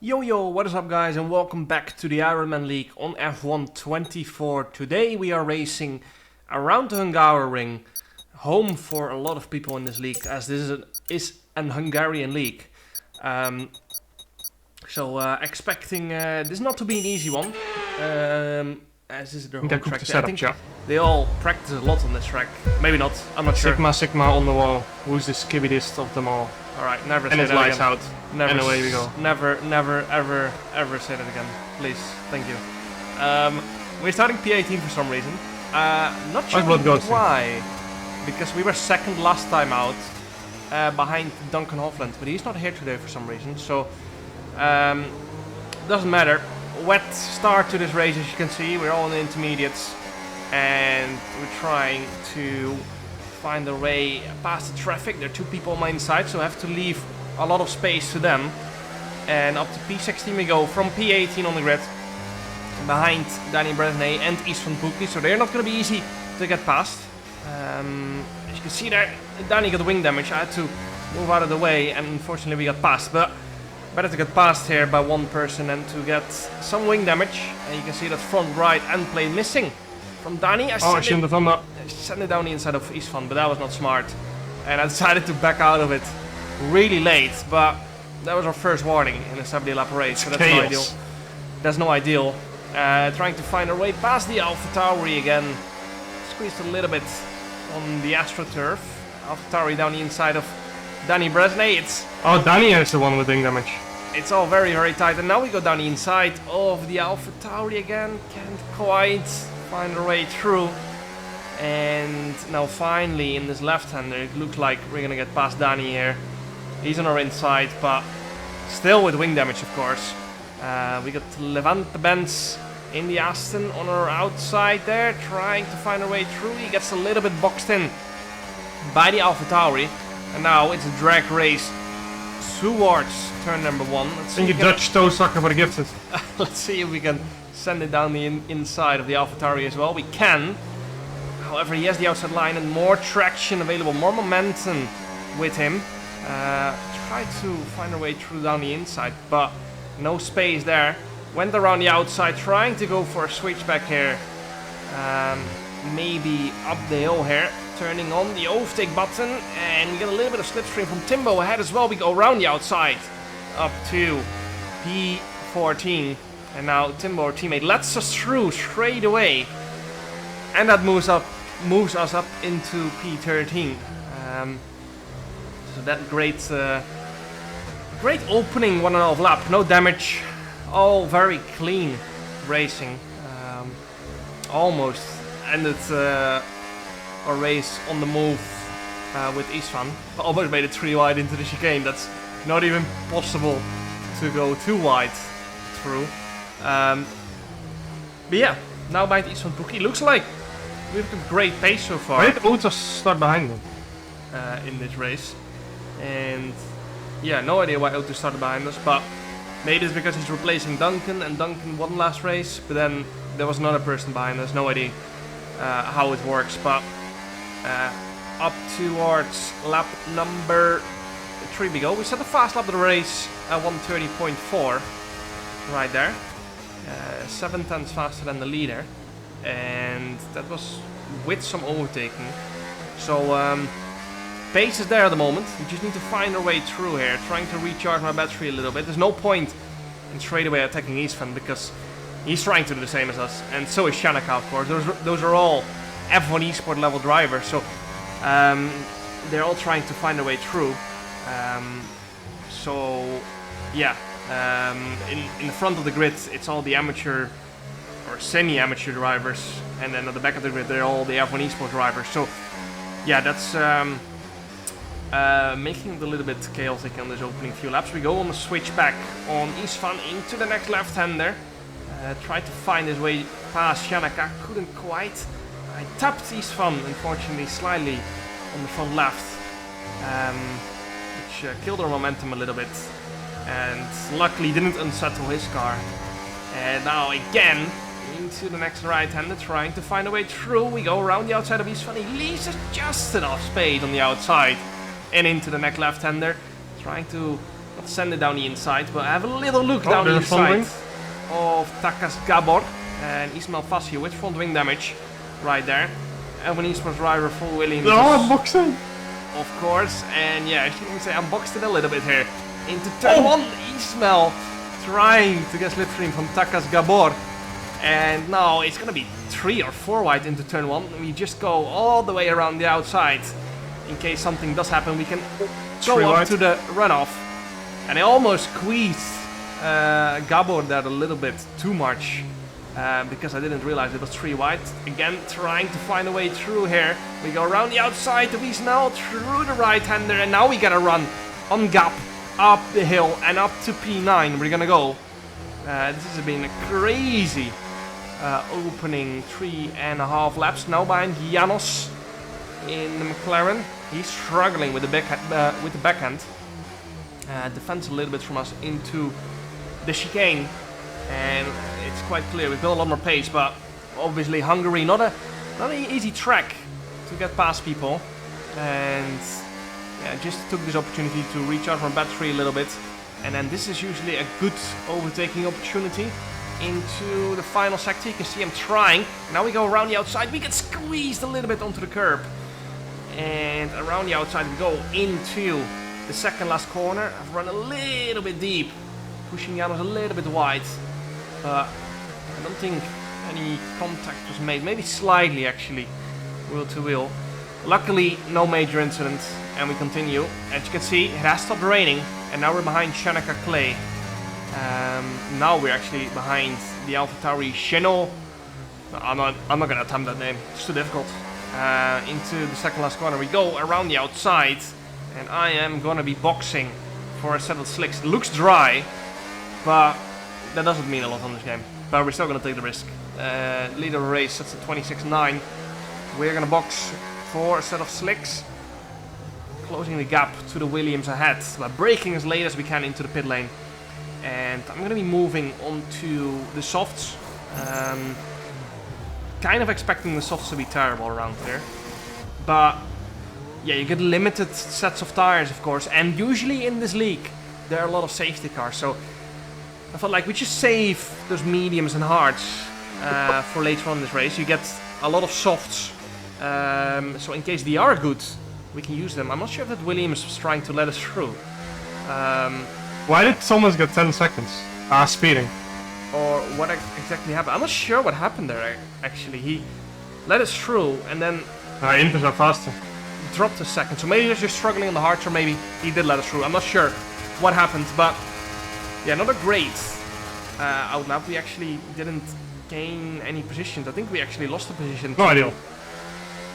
Yo, what is up guys, and welcome back to the IronMan League on F1 24. Today we are racing around the Hungaroring, home for a lot of people in this league, as this is an Hungarian league. Expecting this not to be an easy one, as this is their home track. I think they all practice a lot on this track. Maybe not, I'm not sure. Sigma on the wall. Who's the skibbiest of them all? Alright, never and say it that lights again. out. Never, and away we go. Never, ever say that again. Please, thank you. We're starting P18 for some reason. Not sure why. Because we were second last time out, behind Duncan Hofland, but he's not here today for some reason. So, doesn't matter. Wet start to this race, as you can see. We're all in the intermediates, and we're trying to find a way past the traffic. There are two people on my inside, so I have to leave a lot of space to them. And up to P16 we go, from P18 on the grid, behind Danny Bresnay and Istvan Pukki, so they're not going to be easy to get past. As you can see there, Danny got wing damage. I had to move out of the way, and unfortunately we got past. But better to get past here by one person and to get some wing damage. And you can see that front right end plate missing from Danny. I shouldn't have done that. Sent it down the inside of Istvan, but that was not smart. And I decided to back out of it really late, but that was our first warning in a 70 lap race, so that's no ideal. That's no ideal. Trying to find our way past the AlphaTauri again. Squeezed a little bit on the AstroTurf. AlphaTauri down the inside of Danny Bresnay. Danny is the one with wing damage. It's all very, very tight, and now we go down the inside of the AlphaTauri again. Can't quite find our way through. And now finally in this left-hander, it looks like we're gonna get past Danny here. He's on our inside, but still with wing damage, of course. We got Levante Benz in the Aston on our outside there, trying to find a way through. He gets a little bit boxed in by the AlphaTauri, and now it's a drag race towards turn number 1. And you Dutch toe sucker for the gifted. Let's see if we can send it down the inside of the AlphaTauri as well. We can. However, he has the outside line and more traction available, more momentum with him. Tried to find a way through down the inside, but no space there. Went around the outside, trying to go for a switchback here. Maybe up the hill here. Turning on the overtake button, and we get a little bit of slipstream from Timbo ahead as well. We go around the outside up to P14, and now Timbo, our teammate, lets us through straight away, and that moves us up into P13. So that great opening 1.5 lap, no damage, all very clean racing. Almost ended our race on the move with Istvan. Almost made it 3 wide into the chicane. That's not even possible to go 2 wide through. But yeah, now by Istvan Pukki. Looks like we've got great pace so far. Why did Otis start behind them? In this race. And yeah, no idea why Otis started behind us, but maybe it's because he's replacing Duncan, and Duncan won last race, but then there was another person behind us. No idea how it works, but up towards lap number 3 we go. We set a fast lap of the race at 1:30.4 right there. 7 tenths faster than the leader, and that was with some overtaking. So pace is there at the moment. We just need to find our way through here, trying to recharge my battery a little bit. There's no point in straight away attacking Istvan because he's trying to do the same as us, and so is Shanaka, of course. Those are all F1 eSport level drivers, so they're all trying to find their way through. In the front of the grid, it's all the amateur or semi-amateur drivers, and then at the back of the grid, they're all the F1 eSport drivers. So yeah, that's making it a little bit chaotic on this opening few laps. We go on the switchback on Istvan into the next left-hander. Tried to find his way past Shanaka, couldn't quite. I tapped Istvan, unfortunately, slightly on the front left, which killed our momentum a little bit, and luckily didn't unsettle his car. And now again into the next right-hander, trying to find a way through. We go around the outside of Istvan. He leaves us just enough space on the outside, and into the next left-hander, trying to not send it down the inside, but have a little look down the there's a front inside wing. of Takas Gabor and Ismail Fassi with front wing damage right there. And when Ismail's driver full Williams, Oh, boxing! of course, and yeah, I shouldn't say unboxed it a little bit here. Into turn 1, Ismail trying to get slipstream from Takas Gabor. And now it's gonna be 3 or 4 wide into turn 1. We just go all the way around the outside. In case something does happen, we can go up wide. to the runoff. And I almost squeezed Gabor there a little bit too much. Because I didn't realize it was 3 wide. Again, trying to find a way through here. We go around the outside to Ismail, through the right-hander, and now we gotta run on gap, up the hill, and up to P9. We're gonna go. This has been a crazy opening 3.5 laps. Now behind Janos in the McLaren. He's struggling with the backhand. Defends a little bit from us into the chicane. And it's quite clear we've got a lot more pace, but obviously Hungary not an easy track to get past people, and yeah, just took this opportunity to recharge my battery a little bit, and then this is usually a good overtaking opportunity into the final sector. You can see I'm trying. Now we go around the outside. We get squeezed a little bit onto the curb, and around the outside we go into the second last corner. I've run a little bit deep, pushing Janos a little bit wide. I don't think any contact was made, maybe slightly actually, wheel to wheel. Luckily, no major incident, and we continue. As you can see, it has stopped raining, and now we're behind Shanaka Clay. Now we're actually behind the AlphaTauri Cheno. I'm not gonna attempt that name, it's too difficult. Into the second last corner, we go around the outside, and I am gonna be boxing for a set of slicks. It looks dry, but that doesn't mean a lot on this game, but we're still going to take the risk. Leader of the race sets at 26.9. We're going to box for a set of slicks, closing the gap to the Williams ahead by braking as late as we can into the pit lane. And I'm going to be moving onto the softs. Kind of expecting the softs to be terrible around here, but yeah, you get limited sets of tires, of course, and usually in this league there are a lot of safety cars, so I felt like we just save those mediums and hards for later on in this race. You get a lot of softs, so in case they are good, we can use them. I'm not sure if that Williams was trying to let us through. Why did Thomas get 10 seconds? Speeding. Or what exactly happened. I'm not sure what happened there, actually. He let us through and then Inters are faster. dropped a second. So maybe he was just struggling on the hards, or maybe he did let us through. I'm not sure what happened, but yeah, not a great outlap. We actually didn't gain any positions. I think we actually lost a position. No idea.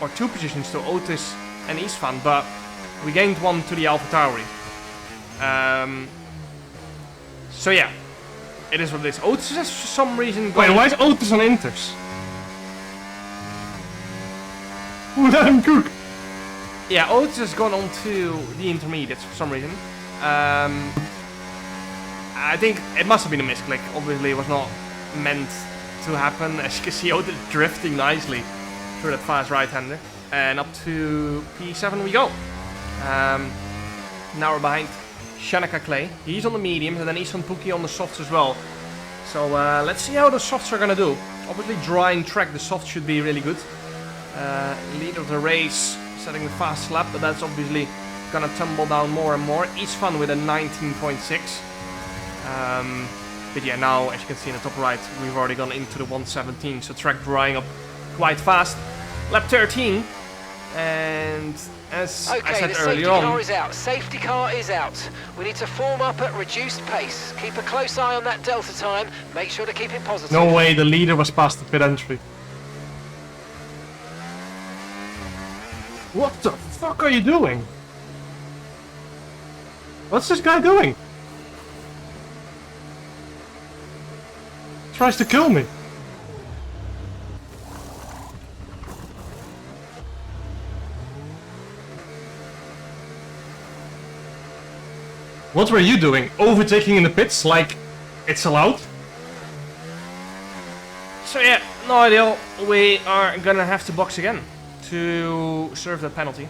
Or 2 positions to Otis and Istvan, but we gained 1 to the AlphaTauri. So yeah, it is what it is. Otis has for some reason Wait, why is Otis on Inters? Who let him cook? Yeah, Otis has gone on to the intermediates for some reason. I think it must have been a misclick. Obviously, it was not meant to happen. As you can see, Otis drifting nicely through that fast right-hander. And up to P7 we go. Now we're behind Shanaka Clay. He's on the mediums, and then Ishan Puki on the softs as well. So let's see how the softs are gonna do. Obviously, drying track, the softs should be really good. Leader of the race, setting the fast lap, but that's obviously gonna tumble down more and more. Isfan with a 19.6. But yeah, now as you can see in the top right, we've already gone into the 117, so track drying up quite fast. Lap 13, and as I said earlier on... Safety car is out. We need to form up at reduced pace. Keep a close eye on that delta time. Make sure to keep it positive. No way, the leader was past the pit entry. What the fuck are you doing? What's this guy doing? Tries to kill me. What were you doing? Overtaking in the pits like it's allowed? So yeah, no idea. We are gonna have to box again to serve that penalty.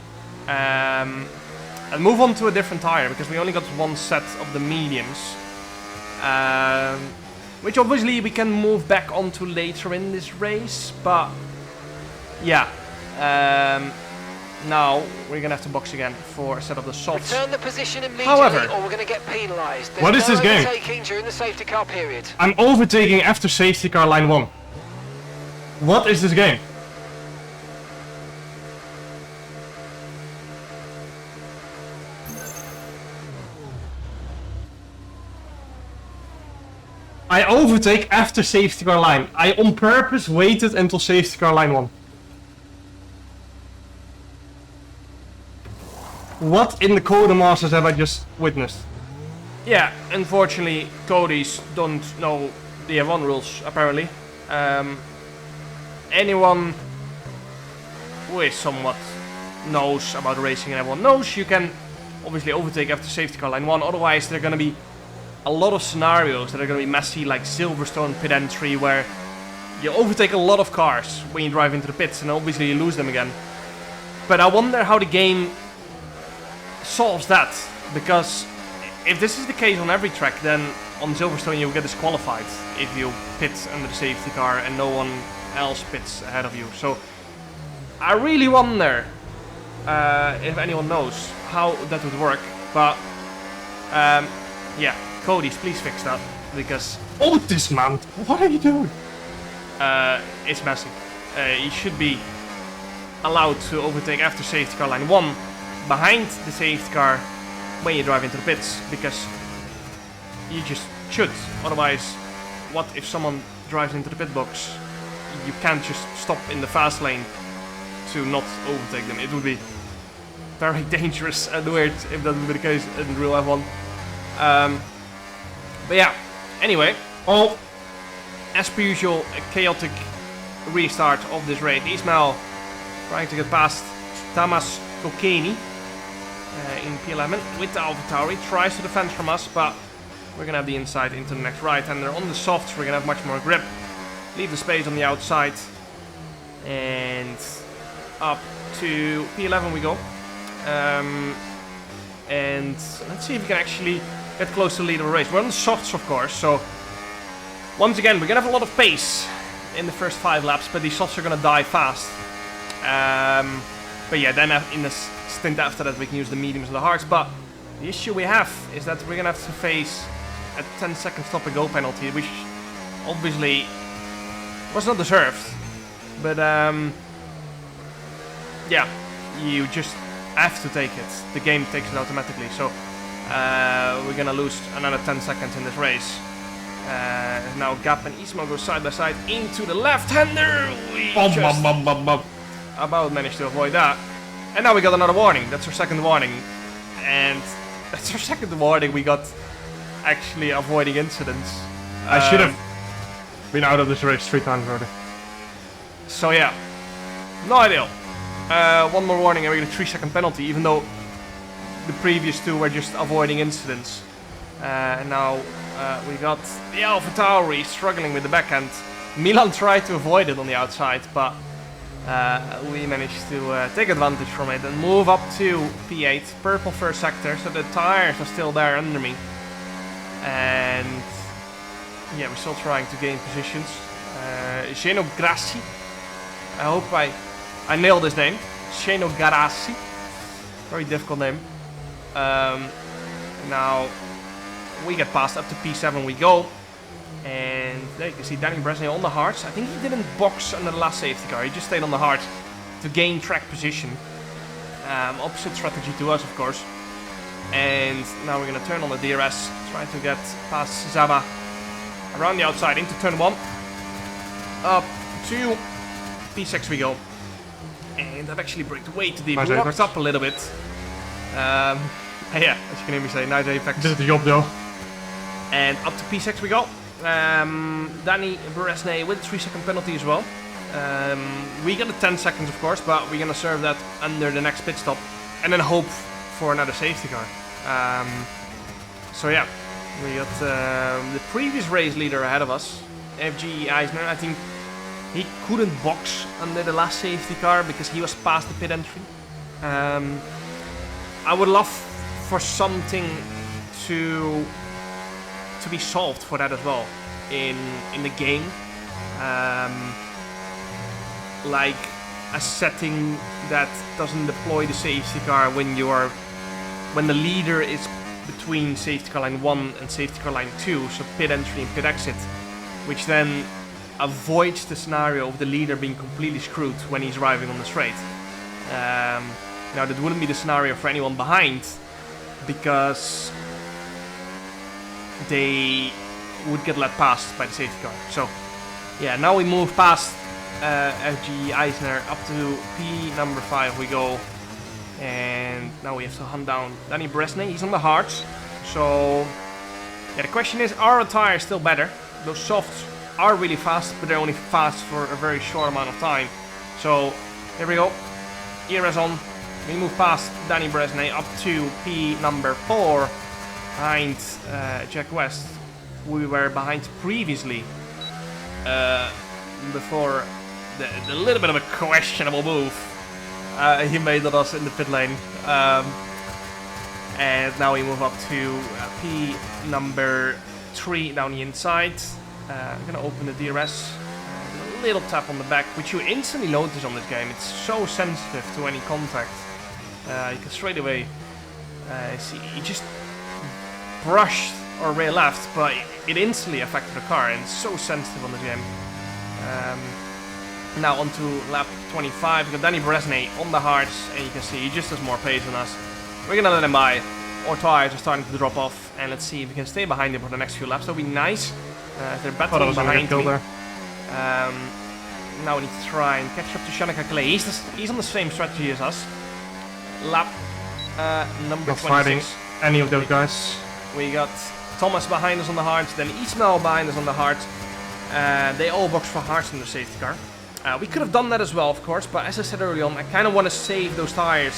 and move on to a different tire, because we only got one set of the mediums. Which obviously we can move back onto later in this race, but yeah. Now we're gonna have to box again for a set of the softs. Return the position immediately, However, or we're gonna get penalised. What is this game? Overtaking during the safety car period. I'm overtaking after safety car line 1. What is this game? I overtake after safety car line. I on purpose waited until safety car line 1. What in the Codemasters have I just witnessed? yeah, unfortunately, Cody's don't know the F1 rules, apparently. Anyone who is somewhat knows about racing and F1 knows you can obviously overtake after safety car line 1, otherwise there are going to be a lot of scenarios that are going to be messy, like Silverstone pit entry, where you overtake a lot of cars when you drive into the pits, and obviously you lose them again. But I wonder how the game solves that, because if this is the case on every track, then on Silverstone you get disqualified if you pit under the safety car and no one else pits ahead of you. So I really wonder if anyone knows how that would work. But yeah, Cody's, please fix that, because Oh, dismount! What are you doing? it's messy. You should be allowed to overtake after safety car line 1 behind the safety car when you drive into the pits, because you just should. Otherwise, what if someone drives into the pit box? You can't just stop in the fast lane to not overtake them. It would be very dangerous and weird if that would be the case in real F1. But yeah, anyway, as per usual, a chaotic restart of this race. Ismail trying to get past Tamas Kokeni in P11 with the AlphaTauri. Tries to defend from us, but we're gonna have the inside into the next right-hander. On the softs, we're gonna have much more grip. Leave the space on the outside, and up to P11 we go. And let's see if we can actually get close to the lead of the race. We're on the softs, of course, so once again we're gonna have a lot of pace in the first 5 laps, but these softs are gonna die fast. But yeah, then in the stint after that we can use the mediums and the hards. But the issue we have is that we're gonna have to face a 10-second stop and go penalty, which obviously was not deserved. But yeah, you just have to take it. The game takes it automatically. So we're gonna lose another 10 seconds in this race. Now Gap and Ismo go side by side into the left-hander. We just about managed to avoid that. And now we got another warning. That's our second warning. And that's our second warning we got actually avoiding incidents. I should have been out of this race 3 times already. So yeah, no ideal. One more warning and we get a 3-second penalty, even though the previous 2 were just avoiding incidents. And now we got the AlphaTauri struggling with the backhand. Milan tried to avoid it on the outside, but we managed to take advantage from it and move up to P8, purple first sector, so the tires are still there under me. And yeah, we're still trying to gain positions. Geno Grassi, I hope I nailed his name. Geno Grassi, very difficult name. Now we get past, up to P7 we go. And there you can see Danny Bresnay on the hards. I think he didn't box under the last safety car, he just stayed on the hard to gain track position. Opposite strategy to us, of course. And now we're going to turn on the DRS, try to get past Zaba around the outside into turn 1. Up to P6 we go. And I've actually braked way too deep. Nice Locked apex. up a little bit. Yeah, as you can hear me say, nice apex. Did the job though. And up to P6 we go. Danny Bresnay with a 3-second penalty as well. We got a 10 seconds, of course, but we're gonna serve that under the next pit stop and then hope for another safety car. So yeah, we got the previous race leader ahead of us, FG Eisner. I think he couldn't box under the last safety car because he was past the pit entry. I would love for something to be solved for that as well in the game, like a setting that doesn't deploy the safety car when the leader is between safety car line 1 and safety car line 2, so pit entry and pit exit, which then avoids the scenario of the leader being completely screwed when he's arriving on the straight. Now that wouldn't be the scenario for anyone behind, because they would get let past by the safety car. So yeah, now we move past FG Eisner up to P number 5 we go, and now we have to hunt down Danny Bresnay. He's on the hards, so yeah, the question is, are our tires still better? Those softs are really fast, but they're only fast for a very short amount of time. So here we go, ERS on. We move past Danny Bresnay up to P number 4 behind Jack West. We were behind previously before the little bit of a questionable move he made on us in the pit lane. And now we move up to P number 3 down the inside. I'm gonna open the DRS. A little tap on the back, which you instantly notice on this game. It's so sensitive to any contact. You can straight away see he just brushed or rear left, but it instantly affected the car, and it's so sensitive on this game. Now onto lap 25, we got Danny Bresnay on the hards, and you can see he just has more pace than us. We're gonna let him by. Our tires are starting to drop off, and let's see if we can stay behind him for the next few laps. That would be nice. They're battling behind me. Now we need to try and catch up to Shanika Clay. He's on the same strategy as us. Lap number 26. Fighting any of those guys. We got Thomas behind us on the hards, then Ismail behind us on the hards. They all box for hards in the safety car. We could have done that as well, of course, but as I said earlier on, I kind of want to save those tires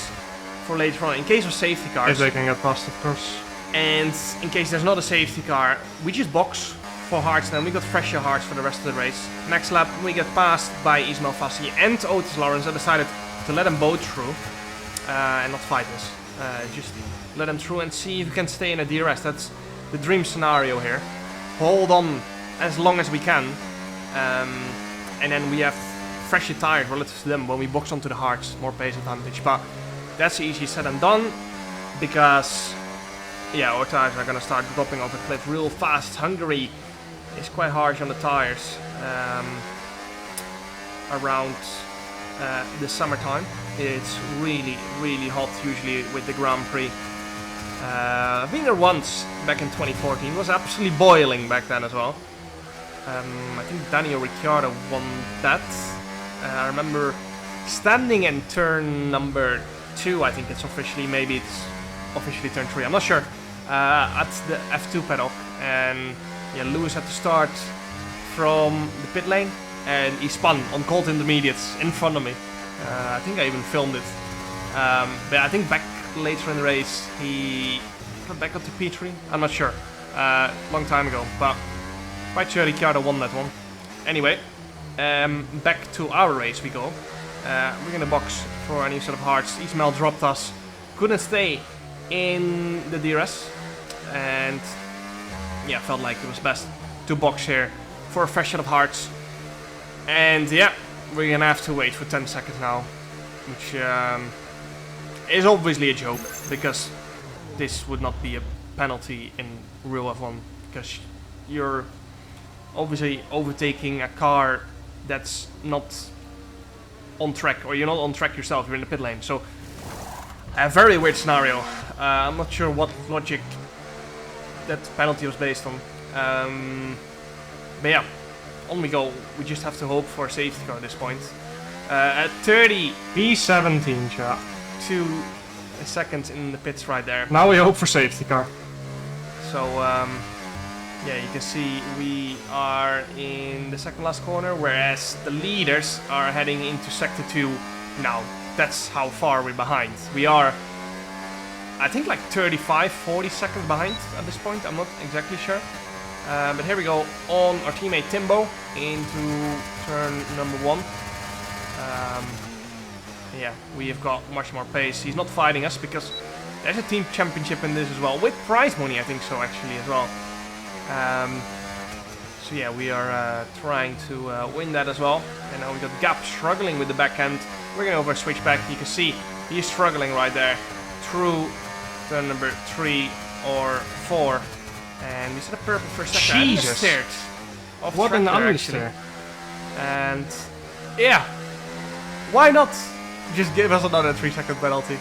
for later on in case of safety cars. If they can get past, of course. And in case there's not a safety car, we just box for hards, then we got fresher hards for the rest of the race. Next lap, we get passed by Ismail Fassi and Otis Lawrence. I decided to let them both through and not fight us. Just let them through and see if we can stay in a DRS. That's the dream scenario here. Hold on as long as we can, and then we have fresher tires relative to them when we box onto the hards, more pace advantage. But that's easy said and done, because yeah, our tires are gonna start dropping off the cliff real fast. Hungary is quite harsh on the tires around the summertime. It's really, really hot usually with the Grand Prix. I've been there once back in 2014. It was absolutely boiling back then as well. I think Daniel Ricciardo won that. I remember standing in turn number 2, I think it's officially, maybe it's officially turn 3, I'm not sure, at the F2 paddock, and yeah, Lewis had to start from the pit lane, and he spun on cold intermediates in front of me. I think I even filmed it, but I think back later in the race he got back up to P3, I'm not sure, long time ago, but quite sure Ricciardo won that one. Anyway, back to our race we go. We're gonna box for any sort of hards. Ismail dropped us, couldn't stay in the DRS, and yeah, felt like it was best to box here for a fresh set of hards. And yeah, we're gonna have to wait for 10 seconds now, which is obviously a joke, because this would not be a penalty in real F1, because you're obviously overtaking a car that's not on track, or you're not on track yourself, you're in the pit lane. So a very weird scenario. I'm not sure what logic that penalty was based on. But yeah, on we go. We just have to hope for a safety car at this point. At 30 P17, chat. 2 seconds in the pits right there. Now we hope for safety car. So yeah, you can see we are in the second last corner, whereas the leaders are heading into sector 2 now. That's how far we're behind. We are, I think, like 35-40 seconds behind at this point. I'm not exactly sure. But here we go on our teammate Timbo into turn number 1. Yeah, we have got much more pace. He's not fighting us because There's a team championship in this as well, with prize money, I think so, actually, as well. So yeah, we are trying to win that as well. And now we got Gap struggling with the backhand. We're going over switchback. You can see he's struggling right there through turn number 3 or 4. And we set a purple for a second. Jesus! What an understeer. And yeah, why not just give us another 3-second penalty?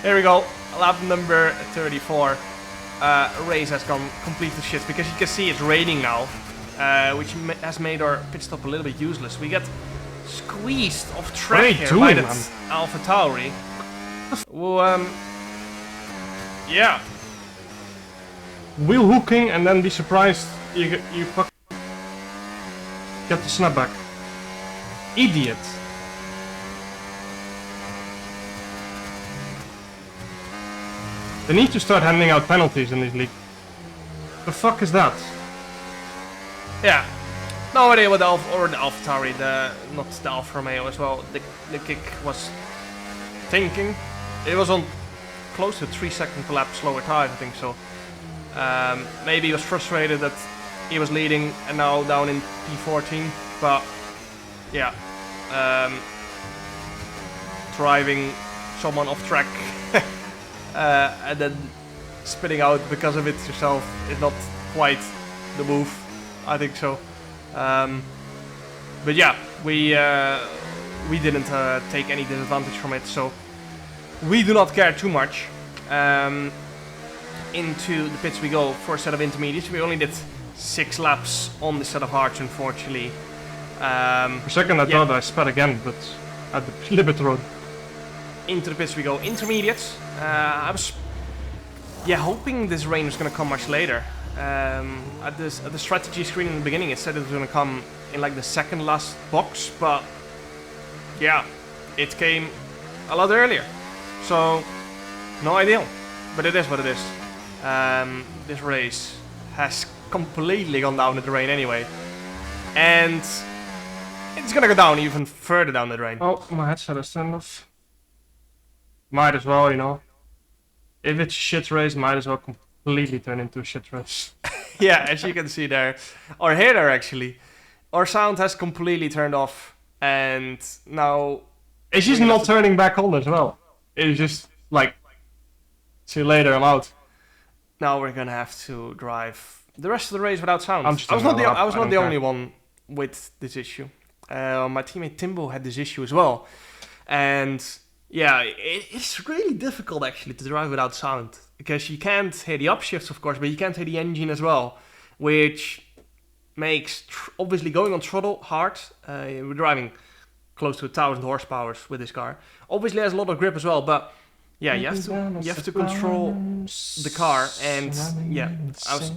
Here we go, lap number 34. Race has gone complete to shit because you can see it's raining now, which has made our pit stop a little bit useless. We get squeezed off track here by that AlphaTauri. Well, yeah. Wheel hooking and then be surprised you get the snapback. Idiot. They need to start handing out penalties in this league. The fuck is that? Yeah. No idea what the AlphaTauri, not the Alfa Romeo as well. The kick was thinking. It was on close to 3 seconds per lap slower tires, I think so. Maybe he was frustrated that he was leading and now down in P14, but yeah, driving someone off track and then spitting out because of it yourself is not quite the move, I think so. But yeah, we didn't take any disadvantage from it, so we do not care too much. Into the pits we go for a set of intermediates. We only did 6 laps on the set of hards, unfortunately. For a second I thought I sped again, but at the limit road. Into the pits we go. Intermediates. I was hoping this rain was going to come much later. At the strategy screen in the beginning it said it was going to come in like the second last box, but yeah, it came a lot earlier. So, no ideal. But it is what it is. This race has completely gone down the drain anyway. And it's gonna go down even further down the drain. Oh, my headset is turned off. Might as well, you know. If it's a shit race, might as well completely turn into a shit race. Yeah, as you can see there. Or here there actually. Our sound has completely turned off. And now... It's just not turning back on as well. It's just like... See you later, I'm out. Now we're gonna have to drive the rest of the race without sound. I was not the only one with this issue. My teammate Timbo had this issue as well. And yeah, it's really difficult actually to drive without sound. Because you can't hear the upshifts, of course, but you can't hear the engine as well. Which makes, obviously going on throttle hard. We're driving close to 1,000 horsepower with this car. Obviously has a lot of grip as well, but yeah, you have to control the car, and yeah, I was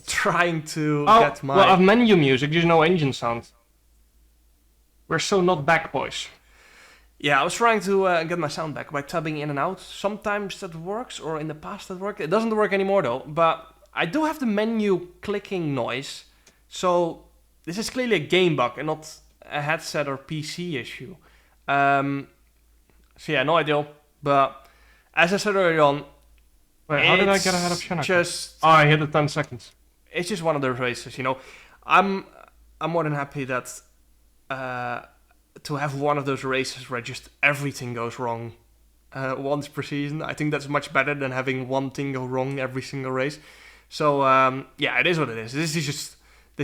trying to get my... Well, I have menu music, there's no engine sound. We're so not back, boys. Yeah, I was trying to get my sound back by tubbing in and out. Sometimes that works, or in the past that worked. It doesn't work anymore though, but I do have the menu clicking noise, so this is clearly a game bug and not a headset or PC issue. So yeah, no ideal, but... As I said earlier on, wait, how did I get ahead of Shannon? I hit the 10 seconds. It's just one of those races, you know. I'm more than happy that to have one of those races where just everything goes wrong once per season. I think that's much better than having one thing go wrong every single race. So yeah, it is what it is. This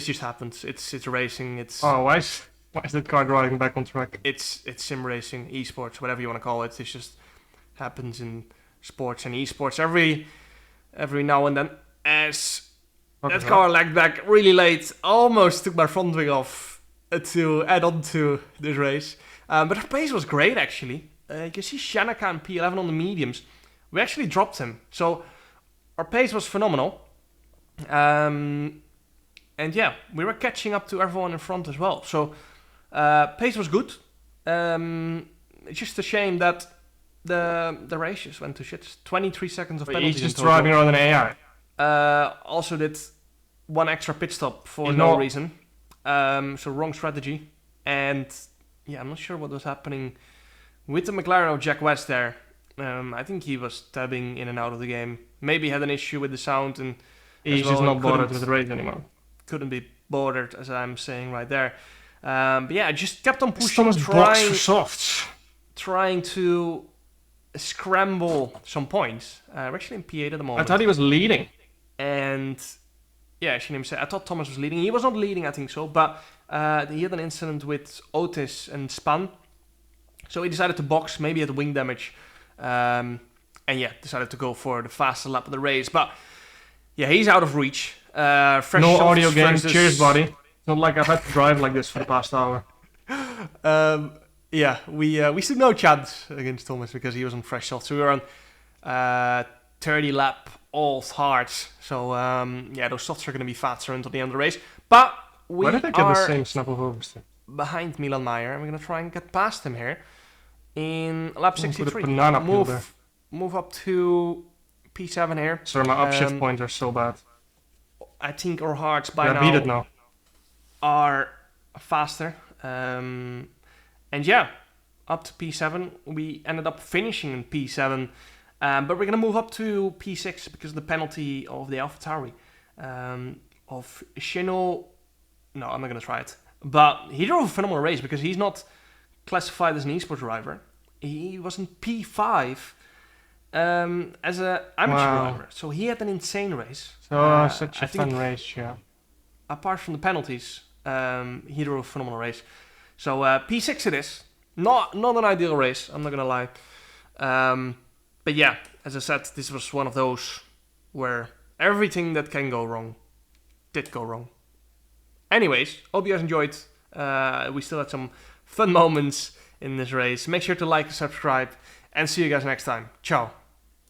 just happens. It's racing. It's why is that car driving back on track? It's sim racing, esports, whatever you want to call it. It's just happens in sports and esports every now and then. As that car lagged back really late, almost took my front wing off to add on to this race. But her pace was great actually. You can see Shanaka and P11 on the mediums. We actually dropped him, so our pace was phenomenal. And yeah, we were catching up to everyone in front as well. So pace was good. It's just a shame that the race just went to shit. 23 seconds of penalties. He's just driving around an AI. Also did one extra pit stop for no reason. So wrong strategy. And yeah, I'm not sure what was happening with the McLaren of Jack West there. I think he was tabbing in and out of the game. Maybe he had an issue with the sound and He's as well, just not bothered couldn't- with the race anymore. couldn't be bothered, as I'm saying right there. But yeah, I just kept on pushing, Thomas box for softs. trying to scramble some points. We're actually in P8 at the I moment. thought he was leading. And yeah, Shinim said, I thought Thomas was leading. He was not leading, I think so, but he had an incident with Otis and Span. So he decided to box, maybe had wing damage. And yeah, decided to go for the faster lap of the race. But yeah, he's out of reach. Fresh No softs audio game. versus- Cheers, buddy. It's not like I've had to drive like this for the past hour. Yeah, we stood no chance against Thomas because he was on fresh soft. So we were on 30 lap old hards. So yeah, those softs are going to be faster until the end of the race. But we Why did I get the are same snap of oversteer? behind Milan Meyer, and we're going to try and get past him here in lap Put a 63. banana peel there. Move up to P7 here. Sorry, my upshift points are so bad. I think our hards by I now beat it now. are faster. And yeah, up to P7. We ended up finishing in P7. But we're going to move up to P6 because of the penalty of the AlphaTauri. Of Shino. No, I'm not going to try it. But he drove a phenomenal race because he's not classified as an esports driver. He was in P5 as an amateur Wow. driver. So he had an insane race. So such I a think fun race, yeah. apart from the penalties, he drove a phenomenal race. So P6 it is. Not an ideal race, I'm not gonna lie. But yeah, as I said, this was one of those where everything that can go wrong did go wrong. Anyways, hope you guys enjoyed. We still had some fun moments in this race. Make sure to like and subscribe, and see you guys next time. Ciao.